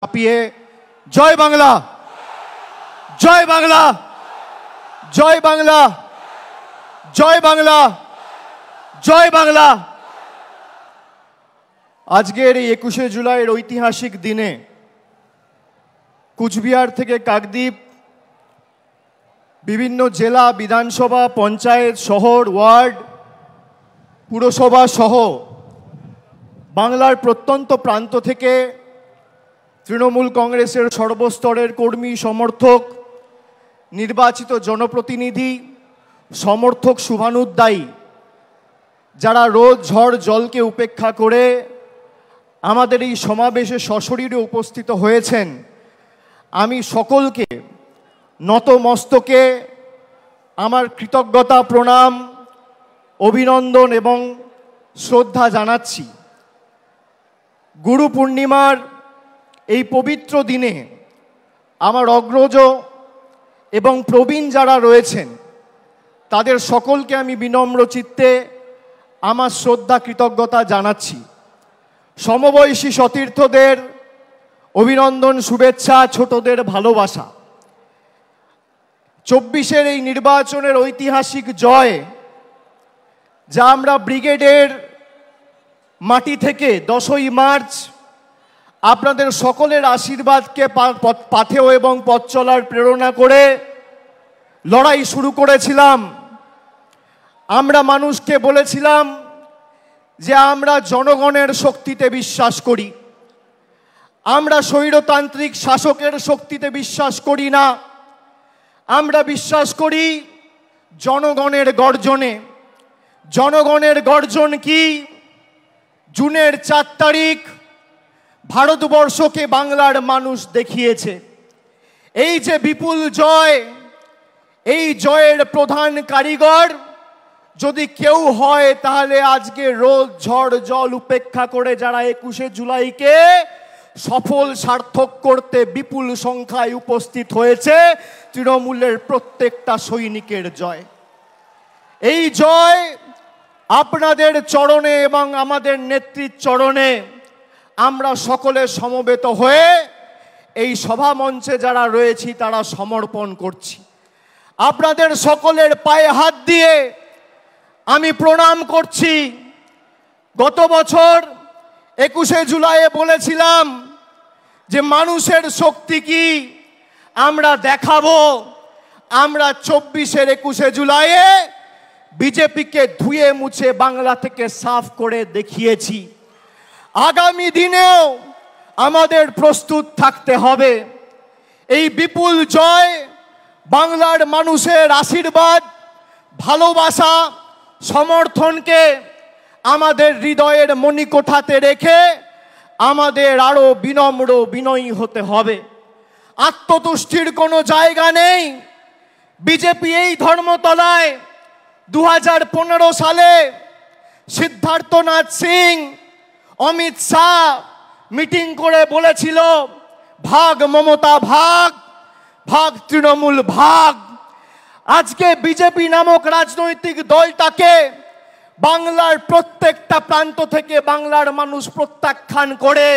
কাঁপিয়ে জয় বাংলা, জয় বাংলা, জয় বাংলা, জয় বাংলা, জয় বাংলা। আজকের এই 21শে জুলাইয়ের ঐতিহাসিক দিনে কুচবিহার থেকে কাকদ্বীপ, বিভিন্ন জেলা, বিধানসভা, পঞ্চায়েত, শহর, ওয়ার্ড, পুরসভা সহ বাংলার প্রত্যন্ত প্রান্ত থেকে তৃণমূল কংগ্রেসের সর্বস্তরের কর্মী, সমর্থক, নির্বাচিত জনপ্রতিনিধি, সমর্থক, শুভানুধ্যায়ী যারা রোদ ঝড় জলকে উপেক্ষা করে আমাদের এই সমাবেশে সশরীরে উপস্থিত হয়েছেন, আমি সকলকে নত মস্তকে আমার কৃতজ্ঞতা, প্রণাম, অভিনন্দন এবং শ্রদ্ধা জানাচ্ছি। গুরু পূর্ণিমার এই পবিত্র দিনে আমার অগ্রজ এবং প্রবীণ যারা রয়েছেন তাদের সকলকে আমি বিনম্র চিত্তে আমার শ্রদ্ধা, কৃতজ্ঞতা জানাচ্ছি। সমবয়সী সতীর্থদের অভিনন্দন, শুভেচ্ছা, ছোটদের ভালোবাসা। 24-এর এই নির্বাচনের ঐতিহাসিক জয়, যা আমরা ব্রিগেডের মাটি থেকে 10ই মার্চ আপনাদের সকলের আশীর্বাদকে পাথেয় এবং পথ চলার প্রেরণা করে লড়াই শুরু করেছিলাম। আমরা মানুষকে বলেছিলাম যে আমরা জনগণের শক্তিতে বিশ্বাস করি, আমরা স্বৈরতান্ত্রিক শাসকের শক্তিতে বিশ্বাস করি না, আমরা বিশ্বাস করি জনগণের গর্জনে। জনগণের গর্জন কি? জুনের 4 তারিখ ভারতবর্ষকে বাংলার মানুষ দেখিয়েছে। এই যে বিপুল জয়, এই জয়ের প্রধান কারিগর যদি কেউ হয় তাহলে আজকে রোদ ঝড় জল উপেক্ষা করে যারা 21শে জুলাইকে সফল সার্থক করতে বিপুল সংখ্যায় উপস্থিত হয়েছে, তৃণমূলের প্রত্যেকটা সৈনিকের জয়। এই জয় আপনাদের চরণে এবং আমাদের নেত্রীর চরণে আমরা সকলে সমবেত হয়ে এই সভা মঞ্চে যারা রয়েছি তারা সমর্পণ করছি। আপনাদের সকলের পায়ে হাত দিয়ে আমি প্রণাম করছি। গত বছর 21শে জুলাইয়ে বলেছিলাম যে মানুষের শক্তি কি আমরা দেখাবো। আমরা 24-এর 21শে জুলাইয়ে বিজেপিকে ধুয়ে মুছে বাংলা থেকে সাফ করে দেখিয়েছি। আগামী দিনেও আমাদের প্রস্তুত থাকতে হবে। এই বিপুল জয় বাংলার মানুষের আশীর্বাদ, ভালোবাসা, সমর্থনকে আমাদের হৃদয়ের মণিকোঠাতে রেখে আমাদের আরো বিনম্র, বিনয়ী হতে হবে। আত্মতুষ্টির কোনো জায়গা নেই। বিজেপি এই ধর্মতলায় 2015 সালে সিদ্ধার্থনাথ সিং, অমিত শাহ মিটিং করে বলেছিল ভাগ মমতা ভাগ, ভাগ তৃণমূল ভাগ। আজকে বিজেপি নামক রাজনৈতিক দলটাকে বাংলার প্রত্যেকটা প্রান্ত থেকে বাংলার মানুষ প্রত্যাখ্যান করে,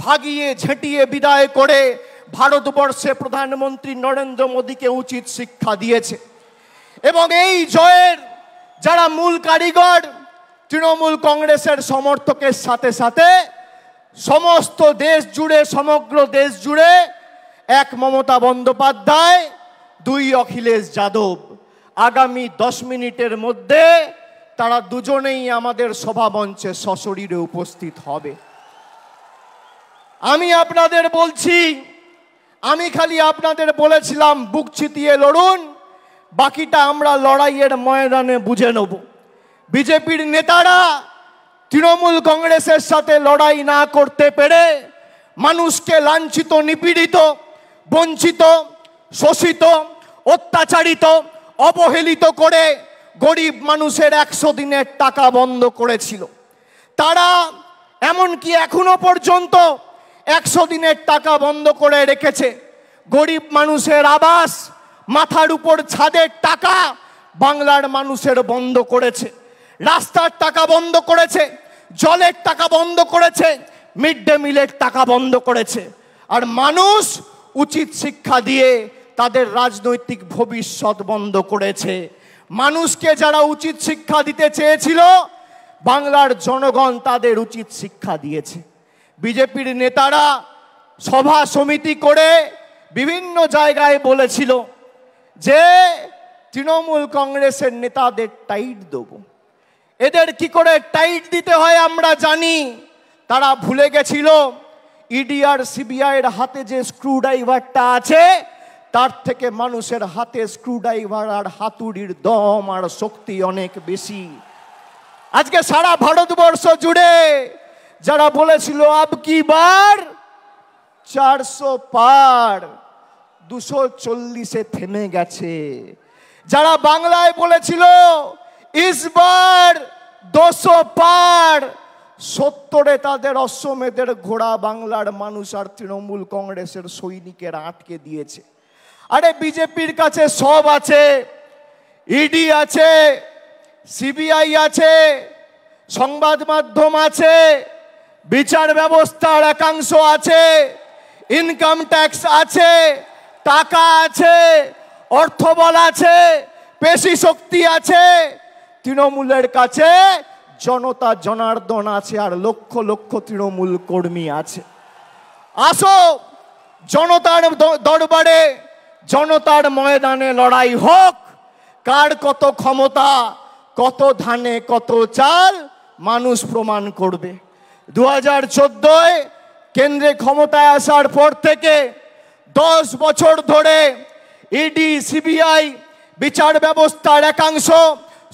ভাগিয়ে ঝেঁটিয়ে বিদায় করে ভারতবর্ষে প্রধানমন্ত্রী নরেন্দ্র মোদীকে উচিত শিক্ষা দিয়েছে। এবং এই জয়ের যারা মূল কারিগর, তৃণমূল কংগ্রেসের সমর্থকের সাথে সাথে সমস্ত দেশ জুড়ে, সমগ্র দেশ জুড়ে এক মমতা বন্দ্যোপাধ্যায়, 2 অখিলেশ যাদব। আগামী 10 মিনিটের মধ্যে তারা দুজনেই আমাদের সভা মঞ্চে সশরীরে উপস্থিত হবে। আমি আপনাদের বলছি, আমি খালি আপনাদের বলেছিলাম বুক চিতিয়ে লড়ুন, বাকিটা আমরা লড়াইয়ের ময়দানে বুঝে নেব। বিজেপির নেতারা তৃণমূল কংগ্রেসের সাথে লড়াই না করতে পেরে মানুষকে লাঞ্ছিত, নিপীড়িত, বঞ্চিত, শোষিত, অত্যাচারিত, অবহেলিত করে গরিব মানুষের 100 দিনের টাকা বন্ধ করেছিল। তারা এমনকি এখনো পর্যন্ত 100 দিনের টাকা বন্ধ করে রেখেছে। গরিব মানুষের আবাস, মাথার উপর ছাদের টাকা বাংলার মানুষের বন্ধ করেছে। রাস্তার টাকা বন্ধ করেছে, জলের টাকা বন্ধ করেছে, মিড ডে মিলের টাকা বন্ধ করেছে। আর মানুষ উচিত শিক্ষা দিয়ে তাদের রাজনৈতিক ভবিষ্যৎ বন্ধ করেছে। মানুষকে যারা উচিত শিক্ষা দিতে চেয়েছিল, বাংলার জনগণ তাদের উচিত শিক্ষা দিয়েছে। বিজেপির নেতারা সভা সমিতি করে বিভিন্ন জায়গায় বলেছিল যে তৃণমূল কংগ্রেসের নেতাদের টাইট দেব। এদের কি করে টাইট দিতে হয় আমরা জানি। তারা ভুলে গেছিল ইডি আর সিবিআই এর হাতে যে স্ক্রুড্রাইভারটা আছে, তার থেকে মানুষের হাতে স্ক্রুড্রাইভার আর হাতুড়ির দম আর শক্তি অনেক বেশি। আজকে সারা ভারতবর্ষ জুড়ে যারা বলেছিল আব কি বার 400 পার, 240-এ থেমে গেছে। যারা বাংলায় বলেছিল ইসবার 200 পার, 70-এ তাদের অশ্বমেধের ঘোড়া বাংলার মানুষ আর তৃণমূল কংগ্রেসের সৈনিকেরা আটকে দিয়েছে। আরে বিজেপির কাছে সব আছে, ইডি আছে, সিবিআই আছে, সংবাদ মাধ্যম আছে, বিচার ব্যবস্থার একাংশ আছে, ইনকাম ট্যাক্স আছে, টাকা আছে, অর্থবল আছে, পেশি শক্তি আছে। তৃণমূলের কাছে জনতা জনার্দন আছে আর লক্ষ লক্ষ তৃণমূল কর্মী আছে। আসো জনতার দরবারে, জনতার ময়দানে লড়াই হোক। কার কত ক্ষমতা, কত ধানে কত চাল, মানুষ প্রমাণ করবে। 2014-এ কেন্দ্রে ক্ষমতায় আসার পর থেকে 10 বছর ধরে ইডি সিবিআই বিচার ব্যবস্থার একাংশ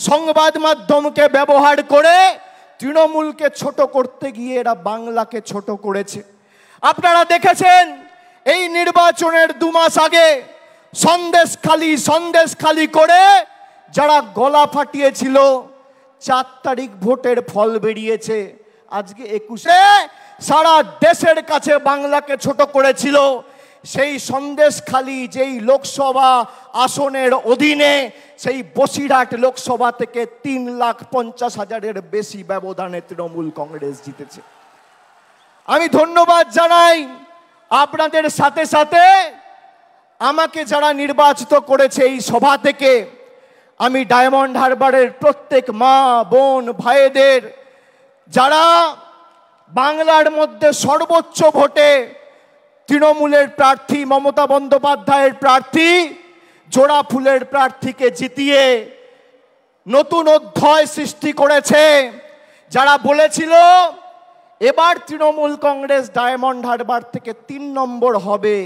সংবাদ মাধ্যমকে ব্যবহার করে তৃণমূলকে ছোট করতে গিয়ে এরা বাংলাকে ছোট করেছে। আপনারা দেখেছেন এই নির্বাচনের 2 মাস আগে সন্দেশখালি করে যারা গলা ফাটিয়েছিল, 4 তারিখ ভোটের ফল বেরিয়েছে। আজকে 21-এ সারা দেশের কাছে বাংলাকে ছোট করেছিল। সেই সন্দেশখালি যেই লোকসভা আসনের অধীনে, সেই বসিরহাট লোকসভা থেকে 3,50,000-এর বেশি ব্যবধানে তৃণমূল কংগ্রেস জিতেছে। আমি ধন্যবাদ জানাই আপনাদের সাথে সাথে আমাকে যারা নির্বাচিত করেছে এই সভা থেকে। আমি ডায়মন্ড হারবারের প্রত্যেক মা বোন ভাইদের, যারা বাংলার মধ্যে সর্বোচ্চ ভোটে তৃণমূলের প্রার্থী মমতা বন্দ্যোপাধ্যায়ের প্রার্থী জোড়া ফুলের প্রার্থীকে জিতিয়ে নতুন অধ্যায় সৃষ্টি করেছে, যারা বলেছিল এবার তৃণমূল কংগ্রেস ডায়মন্ড হারবার থেকে 3 নম্বর হবে,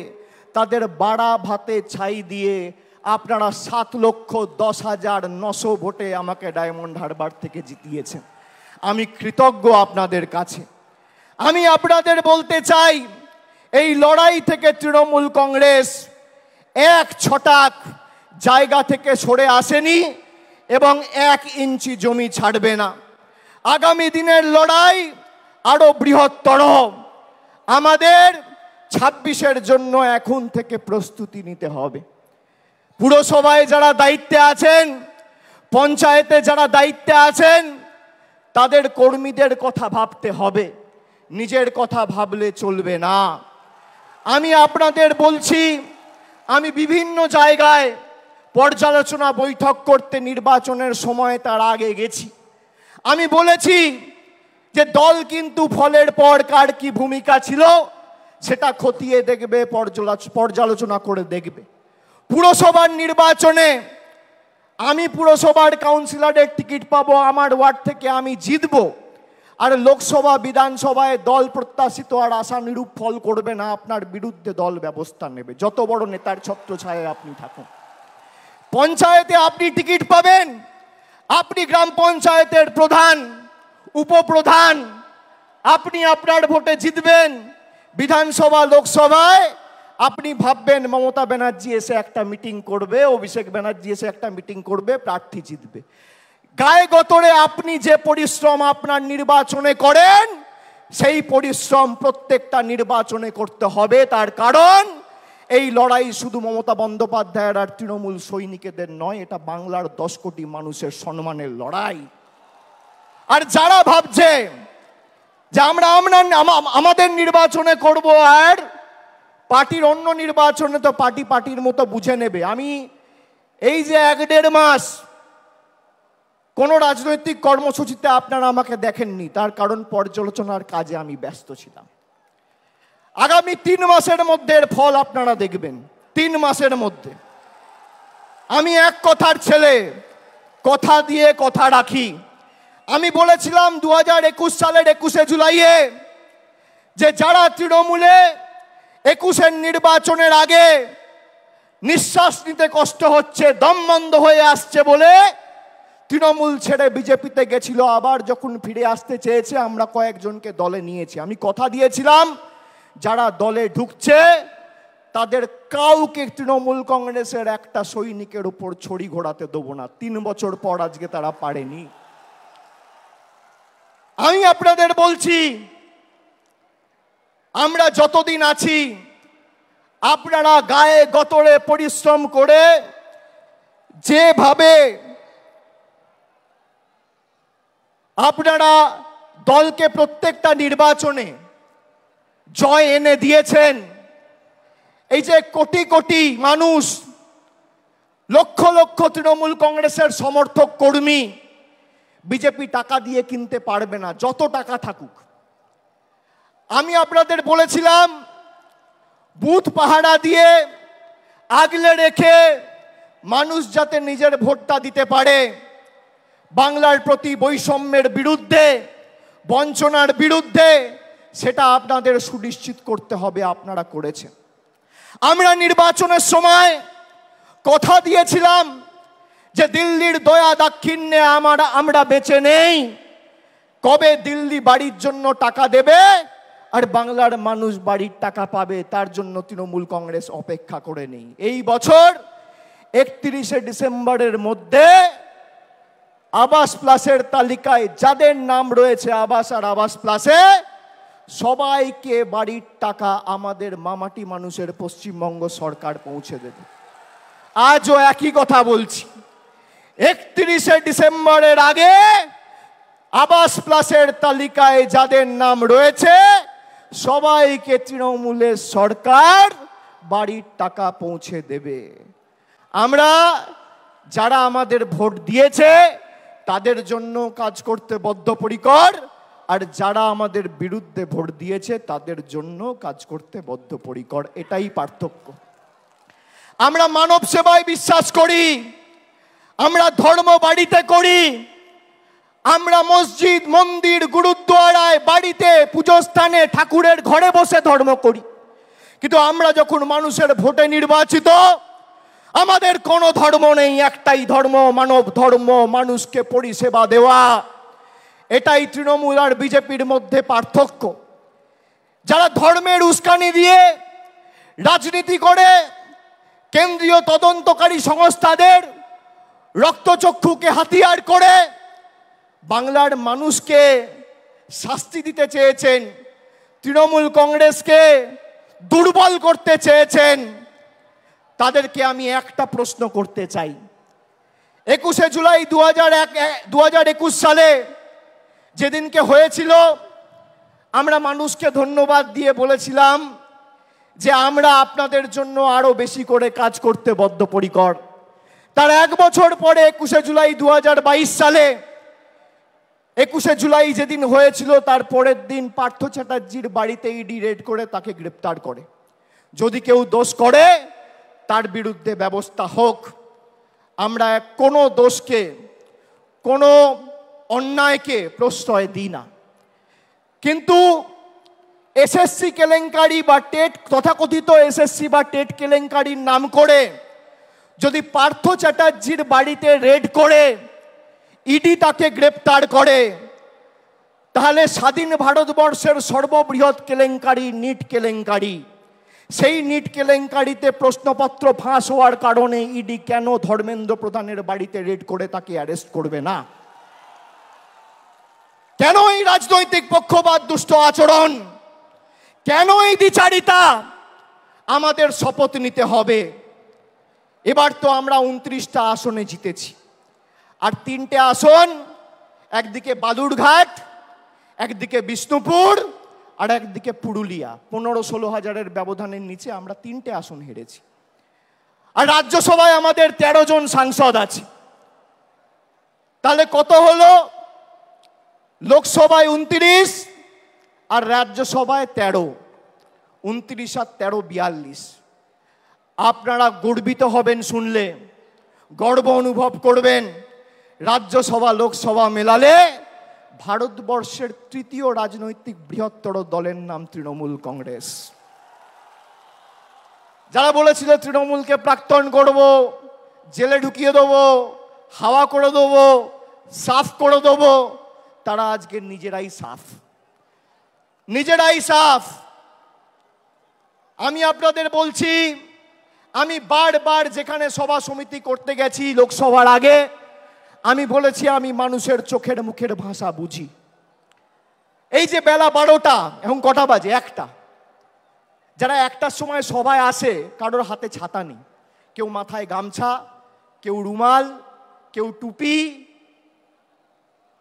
তাদের বাড়া ভাতে ছাই দিয়ে আপনারা 7,10,900 ভোটে আমাকে ডায়মন্ড হারবার থেকে জিতিয়েছেন। আমি কৃতজ্ঞ আপনাদের কাছে। আমি আপনাদের বলতে চাই, এই লড়াই থেকে তৃণমূল কংগ্রেস 1 ছটাক জায়গা থেকে সরে আসেনি এবং 1 ইঞ্চি জমি ছাড়বে না। আগামী দিনের লড়াই আরো বৃহত্তর। আমাদের 26-এর জন্য এখন থেকে প্রস্তুতি নিতে হবে। পুরসভায় যারা দায়িত্বে আছেন, পঞ্চায়েতে যারা দায়িত্বে আছেন, তাদের কর্মীদের কথা ভাবতে হবে, নিজের কথা ভাবলে চলবে না। আমি আপনাদের বলছি, আমি বিভিন্ন জায়গায় পর্যালোচনা বৈঠক করতে নির্বাচনের সময় তার আগে গেছি। আমি বলেছি যে দল কিন্তু ফলের পর কার কি ভূমিকা ছিল সেটা খতিয়ে দেখবে, পর্যালোচনা করে দেখবে। পুরসভার নির্বাচনে আমি পুরসভার কাউন্সিলরের টিকিট পাবো, আমার ওয়ার্ড থেকে আমি জিতবো। আর লোকসভা বিধানসভায় দল প্রত্যাশিত আর আশানুরূপ ফল করবে না, আপনার বিরুদ্ধে দল ব্যবস্থা নেবে, যত বড় নেতার ছত্রছায়ায় আপনি থাকুন। পঞ্চায়েতে আপনি টিকিট পাবেন, আপনি গ্রাম পঞ্চায়েতের প্রধান, উপপ্রধান, আপনি আপনার ভোটে জিতবেন। বিধানসভা লোকসভায় আপনি ভাববেন মমতা ব্যানার্জি এসে একটা মিটিং করবে, অভিষেক ব্যানার্জি এসে একটা মিটিং করবে, প্রার্থী জিতবে। গায়ে গতরে আপনি যে পরিশ্রম আপনার নির্বাচনে করেন, সেই পরিশ্রম প্রত্যেকটা নির্বাচনে করতে হবে। তার কারণ এই লড়াই শুধু মমতা বন্দ্যোপাধ্যায়ের আর তৃণমূল সৈনিকদের নয়, এটা বাংলার 10 কোটি মানুষের সম্মানের লড়াই। আর যারা ভাবছে যে আমরা আমাদের নির্বাচনে করব আর পার্টির অন্য নির্বাচনে তো পার্টির মতো বুঝে নেবে। আমি এই যে 1-1.5 মাস কোনো রাজনৈতিক কর্মসূচিতে আপনারা আমাকে দেখেননি, তার কারণ পর্যালোচনার কাজে আমি ব্যস্ত ছিলাম। আগামী 3 মাসের মধ্যে এর ফল আপনারা দেখবেন। 3 মাসের মধ্যে। আমি এক কথার ছেলে, কথা দিয়ে কথা রাখি। আমি বলেছিলাম 2021 সালের 21শে জুলাইয়ে যে যারা তৃণমূলে 21-এর নির্বাচনের আগে নিঃশ্বাস নিতে কষ্ট হচ্ছে, দম বন্ধ হয়ে আসছে বলে তৃণমূল ছেড়ে বিজেপিতে গেছিল, আবার যখন ফিরে আসতে চেয়েছে আমরা কয়েকজনকে দলে নিয়েছি। আমি কথা দিয়েছিলাম যারা দলে ঢুকছে তাদের কাউকে তৃণমূল কংগ্রেসের একটা সৈনিকের উপর ছড়ি ঘোরাতে দেবো না। 3 বছর পর আজকে তারা পারেনি। আমি আপনাদের বলছি, আমরা যতদিন আছি আপনারা গায়ে গতরে পরিশ্রম করে যেভাবে আপনারা দলকে প্রত্যেকটা নির্বাচনে জয় এনে দিয়েছেন, এই যে কোটি কোটি মানুষ, লক্ষ লক্ষ তৃণমূল কংগ্রেসের সমর্থক কর্মী, বিজেপি টাকা দিয়ে কিনতে পারবে না, যত টাকা থাকুক। আমি আপনাদের বলেছিলাম বুথ পাহারা দিয়ে আগলে রেখে মানুষ যাতে নিজের ভোটটা দিতে পারে, বাংলার প্রতি বৈষম্যের বিরুদ্ধে, বঞ্চনার বিরুদ্ধে, সেটা আপনাদের সুনিশ্চিত করতে হবে। আপনারা করেছেন। আমরা নির্বাচনের সময় কথা দিয়েছিলাম যে দিল্লির দয়া দাক্ষিণ্যে আমরা বেঁচে নেই। কবে দিল্লি বাড়ির জন্য টাকা দেবে আর বাংলার মানুষ বাড়ির টাকা পাবে, তার জন্য তৃণমূল কংগ্রেস অপেক্ষা করে নেই। এই বছর 31শে ডিসেম্বরের মধ্যে আবাস প্লাসের তালিকায় যাদের নাম রয়েছে আবাস আর আবাস প্লাসে, সবাইকে বাড়ির টাকা আমাদের মামাটি মানুষের পশ্চিমবঙ্গ সরকার পৌঁছে দেবে। আজও একই কথা বলছি, 31শে ডিসেম্বরের আগে আবাস প্লাসের তালিকায় যাদের নাম রয়েছে সবাইকে তৃণমূলের সরকার বাড়ির টাকা পৌঁছে দেবে। আমরা যারা আমাদের ভোট দিয়েছে তাদের জন্য কাজ করতে বদ্ধপরিকর, আর যারা আমাদের বিরুদ্ধে ভোট দিয়েছে তাদের জন্য কাজ করতে বদ্ধপরিকর। এটাই পার্থক্য। আমরা মানব সেবায় বিশ্বাস করি, আমরা ধর্ম বাড়িতে করি, আমরা মসজিদ, মন্দির, গুরুদ্বারায়, বাড়িতে, পুজোস্থানে, ঠাকুরের ঘরে বসে ধর্ম করি। কিন্তু আমরা যখন মানুষের ভোটে নির্বাচিত, আমাদের কোনো ধর্ম নেই, একটাই ধর্ম, মানব ধর্ম, মানুষকে পরিষেবা দেওয়া। এটাই তৃণমূল আর বিজেপির মধ্যে পার্থক্য। যারা ধর্মের উস্কানি দিয়ে রাজনীতি করে, কেন্দ্রীয় তদন্তকারী সংস্থাদের রক্তচক্ষুকে হাতিয়ার করে বাংলার মানুষকে শাস্তি দিতে চেয়েছেন, তৃণমূল কংগ্রেসকে দুর্বল করতে চেয়েছেন, তাদেরকে আমি একটা প্রশ্ন করতে চাই। 21শে জুলাই 2021 সালে যেদিনকে হয়েছিল, আমরা মানুষকে ধন্যবাদ দিয়ে বলেছিলাম যে আমরা আপনাদের জন্য আরো বেশি করে কাজ করতে বদ্ধপরিকর। তার 1 বছর পরে 21শে জুলাই 2022 সালে, 21শে জুলাই যেদিন হয়েছিল তার পরের দিন পার্থ চ্যাটার্জির বাড়িতে ইডি রেড করে তাকে গ্রেপ্তার করে। যদি কেউ দোষ করে তার বিরুদ্ধে ব্যবস্থা হোক। আমরা কোনো দোষকে, কোনো অন্যায়কে প্রশ্রয় দিই না। কিন্তু এসএসসি কেলেঙ্কারি বা টেট, তথাকথিত এসএসসি বা টেট কেলেঙ্কারির নাম করে যদি পার্থ চ্যাটার্জির বাড়িতে রেড করে ইডি তাকে গ্রেপ্তার করে, তাহলে স্বাধীন ভারতবর্ষের সর্ববৃহৎ কেলেঙ্কারি নিট কেলেঙ্কারি, সেই নিট কেলেঙ্কারিতে প্রশ্নপত্র ফাঁস হওয়ার কারণে ইডি কেন ধর্মেন্দ্র প্রধানের বাড়িতে রেড করে তাকে অ্যারেস্ট করবে না? কেন এই রাজনৈতিক পক্ষপাত, দুষ্ট আচরণ, কেন এই দ্বিচারিতা? আমাদের শপথ নিতে হবে। এবার তো আমরা 29টা আসনে জিতেছি, আর 3টে আসন, একদিকে বালুরঘাট, একদিকে বিষ্ণুপুর, আর একদিকে পুরুলিয়া। 15-16 হাজারের ব্যবধানের নিচে আমরা 3টে আসন হেরেছি। আর রাজ্যসভায় আমাদের 13 জন সাংসদ আছে। তাহলে কত হলো? লোকসভায় 29 আর রাজ্যসভায় 13। 29 আর 13 42। আপনারা গর্বিত হবেন শুনলে, গর্ব অনুভব করবেন। রাজ্যসভা লোকসভা মেলালে ভারতবর্ষের তৃতীয় রাজনৈতিক বৃহত্তর দলের নাম তৃণমূল কংগ্রেস। যারা বলেছিল তৃণমূলকে প্রাক্তন করব, জেলে ঢুকিয়ে দেবো, হাওয়া করে দেবো, সাফ করে দেবো, তারা আজকে নিজেরাই সাফ। আমি আপনাদের বলছি, আমি বারবার যেখানে সভা সমিতি করতে গেছি লোকসভার আগে, আমি বলেছি আমি মানুষের চোখের মুখের ভাষা বুঝি। এই যে বেলা 12টা, এখন কটা বাজে? 1টা। যারা 1টার সময় সভায় আসে, কারোর হাতে ছাতা নেই, কেউ মাথায় গামছা, কেউ রুমাল, কেউ টুপি,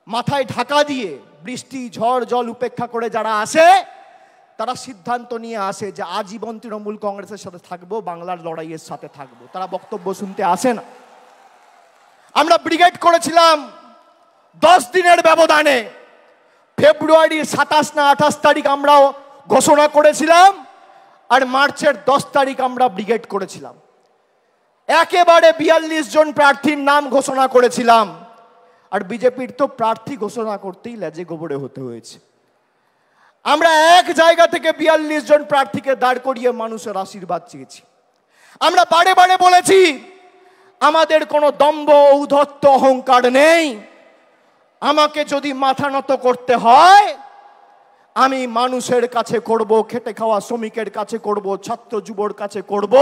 মাথায় ঢাকা দিয়ে বৃষ্টি ঝড় জল উপেক্ষা করে যারা আসে, তারা সিদ্ধান্ত নিয়ে আসে যে আজীবন তৃণমূল কংগ্রেসের সাথে থাকবো, বাংলার লড়াইয়ের সাথে থাকবো। তারা বক্তব্য শুনতে আসে না। আমরা ব্রিগেড করেছিলাম 10 দিনের ব্যবধানে। ফেব্রুয়ারির 27 না 28 তারিখ আমরাও ঘোষণা করেছিলাম, আর মার্চের 10 তারিখ আমরা ব্রিগেড করেছিলাম। একেবারে 42 জন প্রার্থীর নাম ঘোষণা করেছিলাম। আর বিজেপির তো প্রার্থী ঘোষণা করতেই লেজে গোবরে হতে হয়েছে। আমরা এক জায়গা থেকে 42 জন প্রার্থীকে দাঁড় করিয়ে মানুষের আশীর্বাদ চেয়েছি। আমরা বারে বারে বলেছি আমাদের কোনো দম্ভ ঔদ্ধত্য অহংকার নেই। আমাকে যদি মাথা নত করতে হয়, আমি মানুষের কাছে করব, খেটে খাওয়া শ্রমিকের কাছে করব, ছাত্র যুবর কাছে করব,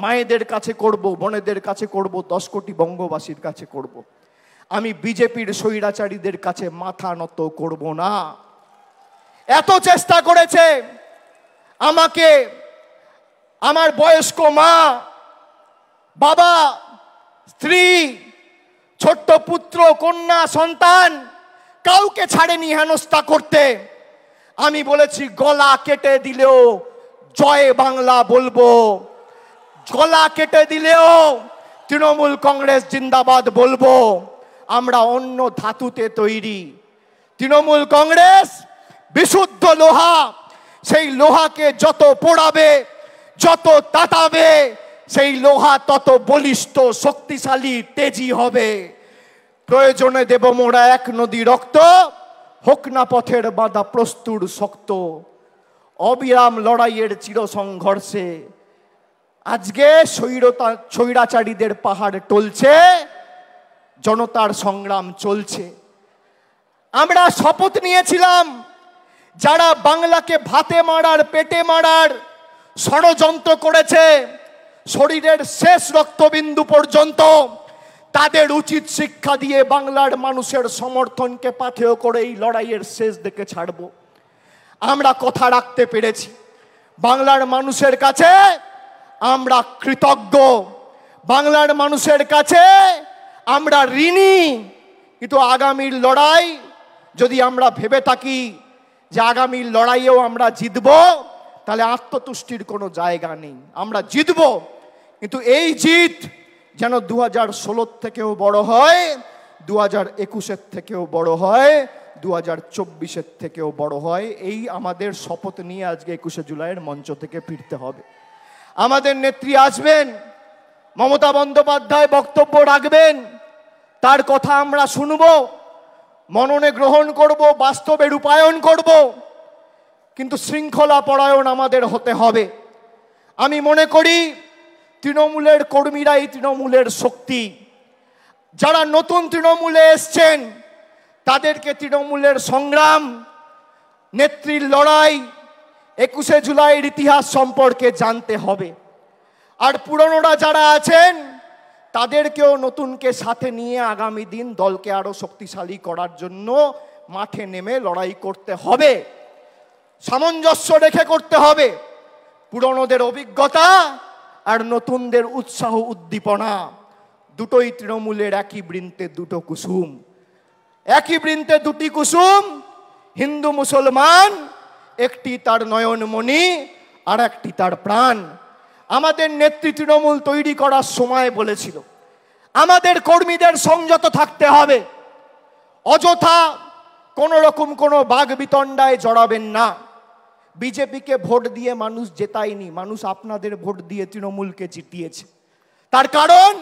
মায়েদের কাছে করব, বোনেদের কাছে করব, 10 কোটি বঙ্গবাসীর কাছে করব। আমি বিজেপির স্বৈরাচারীদের কাছে মাথা নত করব না। এত চেষ্টা করেছে আমাকে আমার বয়স্ক মা, বাবা, স্ত্রী, ছোট্ট পুত্র, কন্যা, সন্তান কাউকে ছাড়েনি হেনস্থা করতে। আমি বলেছি গলা কেটে দিলেও জয় বাংলা বলবো, গলা কেটে দিলেও তৃণমূল কংগ্রেস জিন্দাবাদ বলবো। আমরা অন্য ধাতুতে তৈরি। তৃণমূল কংগ্রেস বিশুদ্ধ লোহা। সেই লোহাকে যত পোড়াবে, যত তাতাবে, সেই লোহা তত বলিষ্ঠ, শক্তিশালী, তেজি হবে। প্রয়োজনে দেব মোরা 1 নদী রক্ত, হোক না পথের বাঁধা প্রস্তুর শক্ত। অবিরাম লড়াইয়ের চির সংঘর্ষে আজকে স্বৈরাচারীদের পাহাড় টলছে, জনতার সংগ্রাম চলছে। আমরা শপথ নিয়েছিলাম যারা বাংলাকে ভাতে মারার, পেটে মারার ষড়যন্ত্র করেছে, শরীরের শেষ রক্তবিন্দু পর্যন্ত তাদের উচিত শিক্ষা দিয়ে বাংলার মানুষের সমর্থনকে পাথেয় করে এই লড়াইয়ের শেষ দিকে ছাড়ব। আমরা কথা রাখতে পেরেছি। বাংলার মানুষের কাছে আমরা কৃতজ্ঞ, বাংলার মানুষের কাছে আমরা ঋণী। কিন্তু আগামীর লড়াই যদি আমরা ভেবে থাকি যে আগামীর লড়াইয়েও আমরা জিতব, তাহলে আত্মতুষ্টির কোনো জায়গা নেই। আমরা জিতব, কিন্তু এই জিত যেন 2016 থেকেও বড় হয়, 2021 থেকেও বড় হয়, 2024 থেকেও বড় হয়। এই আমাদের শপথ নিয়ে আজকে 21শে জুলাইয়ের মঞ্চ থেকে ফিরতে হবে। আমাদের নেত্রী আসবেন, মমতা বন্দ্যোপাধ্যায় বক্তব্য রাখবেন, তার কথা আমরা শুনব, মননে গ্রহণ করব, বাস্তবে রূপায়ণ করব। কিন্তু শৃঙ্খলা পরায়ণ আমাদের হতে হবে। আমি মনে করি তৃণমূলের কর্মীরাই তৃণমূলের শক্তি। যারা নতুন তৃণমূলে এসছেন তাদেরকে তৃণমূলের সংগ্রাম, নেত্রীর লড়াই, 21শে জুলাইয়ের ইতিহাস সম্পর্কে জানতে হবে। আর পুরনোরা যারা আছেন তাদেরকেও নতুনকে সাথে নিয়ে আগামী দিন দলকে আরো শক্তিশালী করার জন্য মাঠে নেমে লড়াই করতে হবে। সামঞ্জস্য রেখে করতে হবে। পুরনোদের অভিজ্ঞতা আর নতুনদের উৎসাহ উদ্দীপনা দুটোই তৃণমূলের একই বৃন্তে দুটো কুসুম। একই বৃন্তে দুটি কুসুম। হিন্দু মুসলমান একটি তার নয়নমণি, আর একটি তার প্রাণ। আমাদের নেত্রী তৃণমূল তৈরি করার সময় বলেছিল আমাদের কর্মীদের সংযত থাকতে হবে, অযথা কোন রকম কোনো বাগ বিতণ্ডায় জড়াবেন না। বিজেপিকে ভোট দিয়ে মানুষ জেতায়নি, মানুষ আপনাদের ভোট দিয়ে তৃণমূলকে জিতিয়েছে। তার কারণ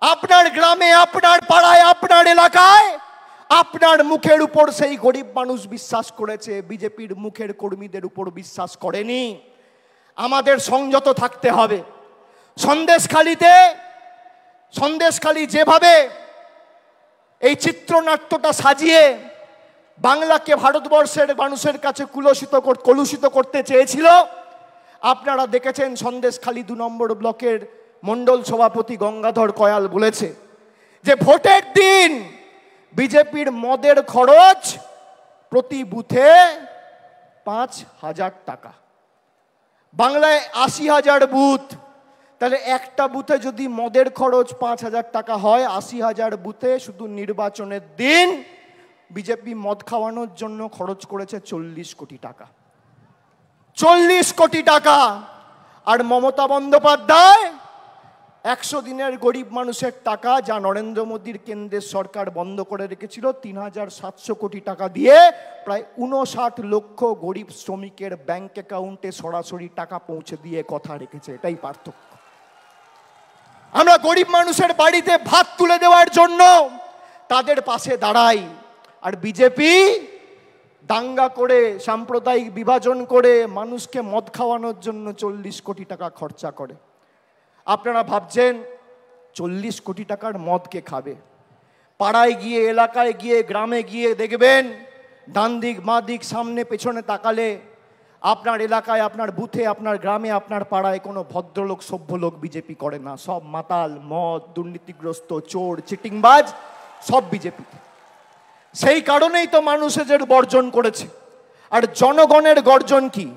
আপনার গ্রামে, আপনার পাড়ায়, আপনার এলাকায় আপনার মুখের উপর সেই গরিব মানুষ বিশ্বাস করেছে, বিজেপির মুখের কর্মীদের উপর বিশ্বাস করেনি। আমাদের সংযত থাকতে হবে। সন্দেশখালী যেভাবে এই চিত্রনাট্যটা সাজিয়ে বাংলাকে ভারতবর্ষের মানুষের কাছে কলুষিত করতে চেয়েছিল, আপনারা দেখেছেন। সন্দেশখালী 2 নম্বর ব্লকের মণ্ডল সভাপতি গঙ্গাধর কয়াল বলেছে যে ভোটের দিন বিজেপির মদের খরচ প্রতি বুথে 5,000 টাকা। বাংলায় 80,000 বুথ, তাহলে একটা বুথে যদি মদের খরচ 5,000 টাকা হয়, 80,000 বুথে শুধু নির্বাচনের দিন বিজেপি মদ খাওয়ানোর জন্য খরচ করেছে 40 কোটি টাকা। 40 কোটি টাকা। আর মমতা বন্দ্যোপাধ্যায় 100 দিনের গরিব মানুষের টাকা, যা নরেন্দ্র মোদীর কেন্দ্রের সরকার বন্ধ করে রেখেছিল, 3,700 কোটি টাকা দিয়ে প্রায় 59 লক্ষ গরিব শ্রমিকের ব্যাংক অ্যাকাউন্টে সরাসরি টাকা পৌঁছে দিয়ে কথা রেখেছে। এটাই পার্থক্য। আমরা গরিব মানুষের বাড়িতে ভাত তুলে দেওয়ার জন্য তাদের পাশে দাঁড়াই, আর বিজেপি দাঙ্গা করে, সাম্প্রদায়িক বিভাজন করে মানুষকে মদ খাওয়ানোর জন্য 40 কোটি টাকা খরচা করে। আপনারা ভাবছেন 40 কোটি টাকার মদ কে খাবে? পাড়ায় গিয়ে, এলাকায় গিয়ে, গ্রামে গিয়ে দেখবেন ডান দিক, বাঁ দিক, সামনে পেছনে তাকালে আপনার এলাকায়, আপনার বুথে, আপনার গ্রামে, আপনার পাড়ায় কোনো ভদ্রলোক, সভ্য লোক বিজেপি করে না। সব মাতাল, মদ, দুর্নীতিগ্রস্ত, চোর, চিটিংবাজ, সব বিজেপি। সেই কারণেই তো মানুষ এদের বর্জন করেছে। আর জনগণের গর্জন কি?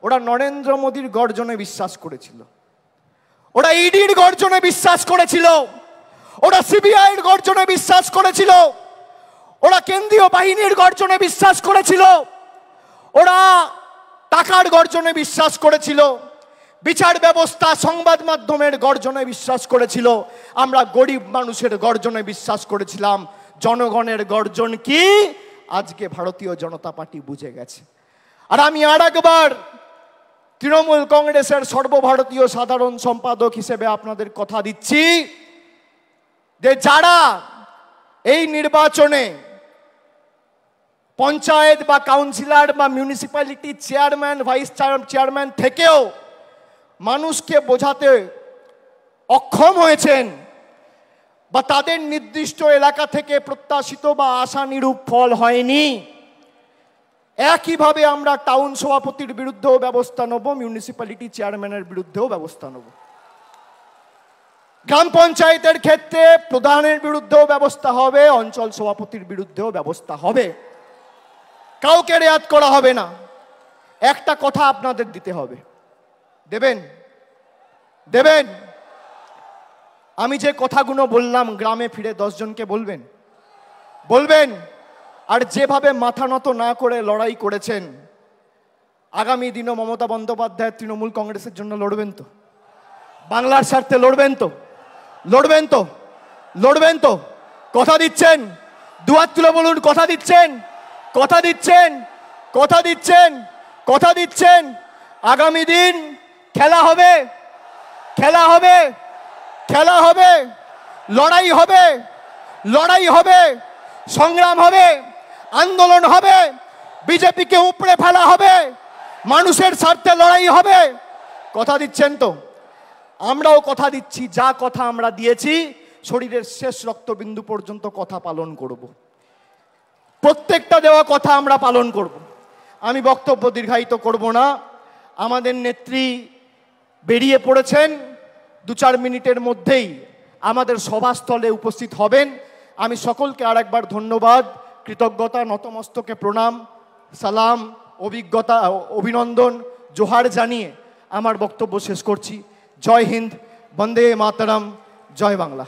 ওরা নরেন্দ্র মোদীর গর্জনে বিশ্বাস করেছিল, ওরা ইডির গর্জনে বিশ্বাস করেছিল, ওরা সিবিআইয়ের গর্জনে বিশ্বাস করেছিল, ওরা কেন্দ্রীয় বাহিনীর গর্জনে বিশ্বাস করেছিল, ওরা টাকার গর্জনে বিশ্বাস করেছিল, বিচার ব্যবস্থা, সংবাদ মাধ্যমের গর্জনে বিশ্বাস করেছিল। আমরা গরিব মানুষের গর্জনে বিশ্বাস করেছিলাম। জনগণের গর্জন কি আজকে ভারতীয় জনতা পার্টি বুঝে গেছে। আর আমি আর একবার তৃণমূল কংগ্রেসের সর্বভারতীয় সাধারণ সম্পাদক হিসেবে আপনাদের কথা দিচ্ছি যে যারা এই নির্বাচনে পঞ্চায়েত বা কাউন্সিলর বা মিউনিসিপ্যালিটি চেয়ারম্যান, ভাইস চেয়ারম্যান থেকেও মানুষকে বোঝাতে অক্ষম হয়েছেন, বা তাদের নির্দিষ্ট এলাকা থেকে প্রত্যাশিত বা আশানুরূপ ফল হয়নি, একইভাবে আমরা টাউন সভাপতির বিরুদ্ধেও ব্যবস্থা নেব, মিউনিসিপ্যালিটি চেয়ারম্যানের বিরুদ্ধেও ব্যবস্থা নেব। গ্রাম পঞ্চায়েতের ক্ষেত্রে প্রধানের বিরুদ্ধেও ব্যবস্থা হবে, অঞ্চল সভাপতির বিরুদ্ধেও ব্যবস্থা হবে। কাউকে রেয়াত করা হবে না। একটা কথা আপনাদের দিতে হবে, দেবেন? দেবেন? আমি যে কথাগুলো বললাম গ্রামে ফিরে 10 জনকে বলবেন? বলবেন? আর যেভাবে মাথা নত না করে লড়াই করেছেন, আগামী দিনও মমতা বন্দ্যোপাধ্যায় তৃণমূল কংগ্রেসের জন্য লড়বেন তো? বাংলার স্বার্থে লড়বেন তো? লড়বেন তো? লড়বেন তো? কথা দিচ্ছেন? দুহাত তুলে বলুন, কথা দিচ্ছেন? কথা দিচ্ছেন? কথা দিচ্ছেন? কথা দিচ্ছেন? আগামী দিন খেলা হবে, খেলা হবে, খেলা হবে, লড়াই হবে, লড়াই হবে, সংগ্রাম হবে, আন্দোলন হবে, বিজেপিকে উপড়ে ফেলা হবে, মানুষের স্বার্থে লড়াই হবে। কথা দিচ্ছেন তো? আমরাও কথা দিচ্ছি, যা কথা আমরা দিয়েছি শরীরের শেষ রক্তবিন্দু পর্যন্ত কথা পালন করব। প্রত্যেকটা দেওয়া কথা আমরা পালন করব। আমি বক্তব্য দীর্ঘায়িত করব না। আমাদের নেত্রী বেরিয়ে পড়েছেন, 2-4 মিনিটের মধ্যেই আমাদের সভাস্থলে উপস্থিত হবেন। আমি সকলকে আর একবার ধন্যবাদ, কৃতজ্ঞতা, নতমস্তকে প্রণাম, সালাম, অভিনন্দন, জোহার জানিয়ে আমার বক্তব্য শেষ করছি। জয় হিন্দ, বন্দে মাতরম, জয় বাংলা।